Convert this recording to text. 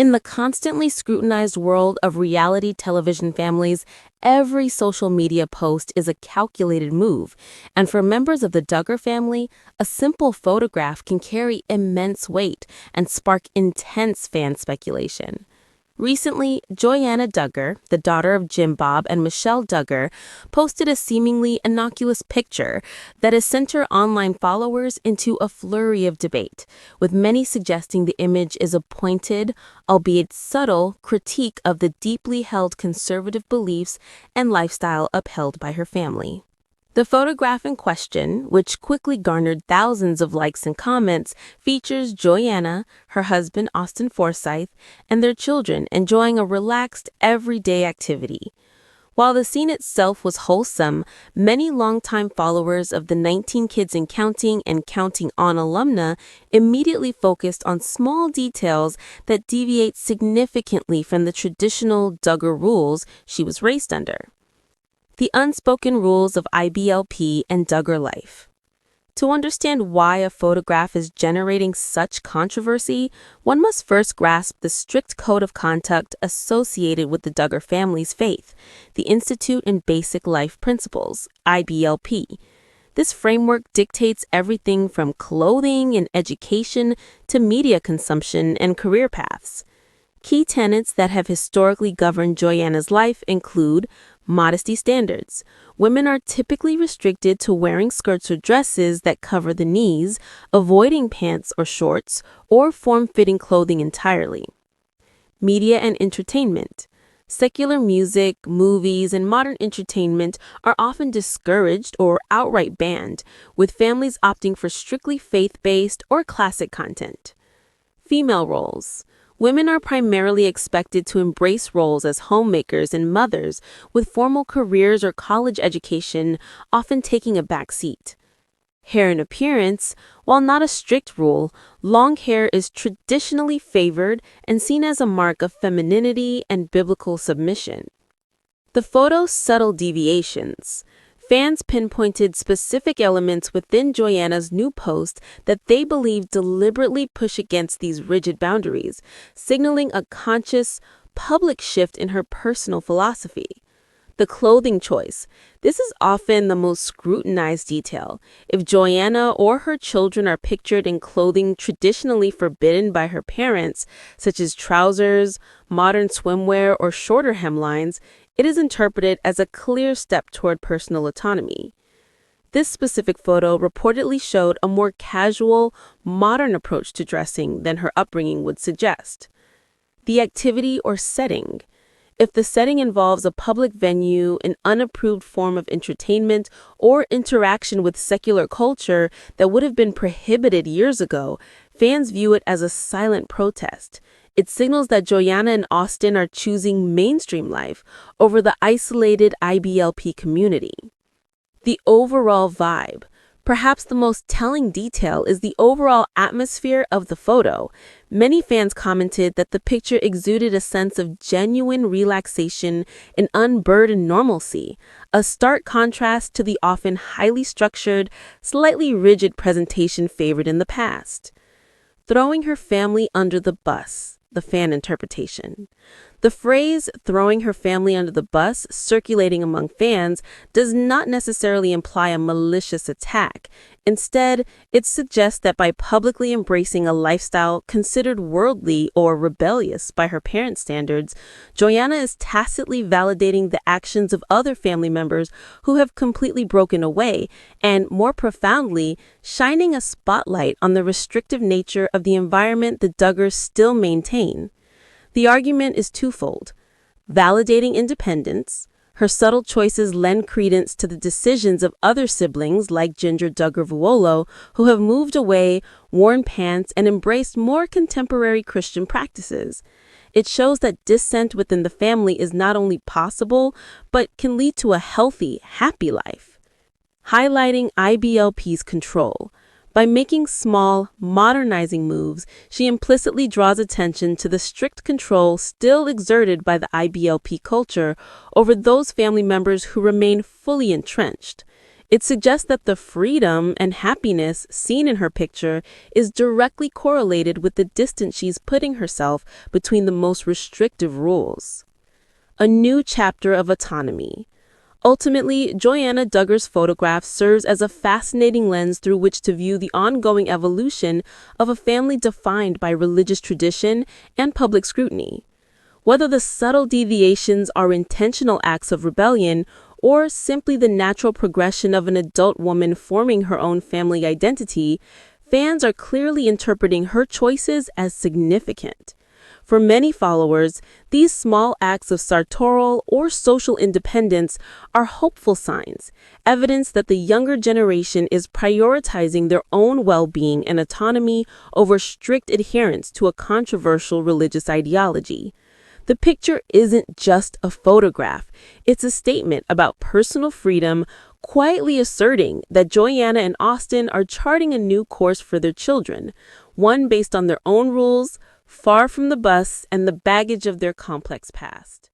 In the constantly scrutinized world of reality television families, every social media post is a calculated move, and for members of the Duggar family, a simple photograph can carry immense weight and spark intense fan speculation. Recently, Joyanna Duggar, the daughter of Jim Bob and Michelle Duggar, posted a seemingly innocuous picture that has sent her online followers into a flurry of debate, with many suggesting the image is a pointed, albeit subtle, critique of the deeply held conservative beliefs and lifestyle upheld by her family. The photograph in question, which quickly garnered thousands of likes and comments, features Joyanna, her husband Austin Forsyth, and their children enjoying a relaxed, everyday activity. While the scene itself was wholesome, many longtime followers of the 19 Kids and Counting On alumna immediately focused on small details that deviate significantly from the traditional Duggar rules she was raised under. The unspoken rules of IBLP and Duggar life. To understand why a photograph is generating such controversy, one must first grasp the strict code of conduct associated with the Duggar family's faith, the Institute in Basic Life Principles, IBLP. This framework dictates everything from clothing and education to media consumption and career paths. Key tenets that have historically governed Joyanna's life include modesty standards. Women are typically restricted to wearing skirts or dresses that cover the knees, avoiding pants or shorts, or form-fitting clothing entirely. Media and entertainment. Secular music, movies, and modern entertainment are often discouraged or outright banned, with families opting for strictly faith-based or classic content. Female roles. Women are primarily expected to embrace roles as homemakers and mothers, with formal careers or college education often taking a back seat. Hair and appearance, while not a strict rule, long hair is traditionally favored and seen as a mark of femininity and biblical submission. The photo's subtle deviations. Fans pinpointed specific elements within Joyanna's new post that they believe deliberately push against these rigid boundaries, signaling a conscious, public shift in her personal philosophy. The clothing choice. This is often the most scrutinized detail. If Joyanna or her children are pictured in clothing traditionally forbidden by her parents, such as trousers, modern swimwear, or shorter hemlines, it is interpreted as a clear step toward personal autonomy. This specific photo reportedly showed a more casual, modern approach to dressing than her upbringing would suggest. The activity or setting. If the setting involves a public venue, an unapproved form of entertainment, or interaction with secular culture that would have been prohibited years ago, fans view it as a silent protest. It signals that Joyanna and Austin are choosing mainstream life over the isolated IBLP community. The overall vibe. Perhaps the most telling detail is the overall atmosphere of the photo. Many fans commented that the picture exuded a sense of genuine relaxation and unburdened normalcy, a stark contrast to the often highly structured, slightly rigid presentation favored in the past. Throwing her family under the bus. The fan interpretation. The phrase throwing her family under the bus circulating among fans does not necessarily imply a malicious attack. Instead, it suggests that by publicly embracing a lifestyle considered worldly or rebellious by her parents' standards, Joyanna is tacitly validating the actions of other family members who have completely broken away and, more profoundly, shining a spotlight on the restrictive nature of the environment the Duggars still maintain. The argument is twofold. Validating independence. Her subtle choices lend credence to the decisions of other siblings like Ginger Duggar-Vuolo, who have moved away, worn pants, and embraced more contemporary Christian practices. It shows that dissent within the family is not only possible, but can lead to a healthy, happy life. Highlighting IBLP's control. By making small, modernizing moves, she implicitly draws attention to the strict control still exerted by the IBLP culture over those family members who remain fully entrenched. It suggests that the freedom and happiness seen in her picture is directly correlated with the distance she's putting herself between the most restrictive rules. A new chapter of autonomy. Ultimately, Joanna Duggar's photograph serves as a fascinating lens through which to view the ongoing evolution of a family defined by religious tradition and public scrutiny. Whether the subtle deviations are intentional acts of rebellion or simply the natural progression of an adult woman forming her own family identity, fans are clearly interpreting her choices as significant. For many followers, these small acts of sartorial or social independence are hopeful signs, evidence that the younger generation is prioritizing their own well-being and autonomy over strict adherence to a controversial religious ideology. The picture isn't just a photograph, it's a statement about personal freedom, quietly asserting that Joanna and Austin are charting a new course for their children, one based on their own rules, far from the bus and the baggage of their complex past.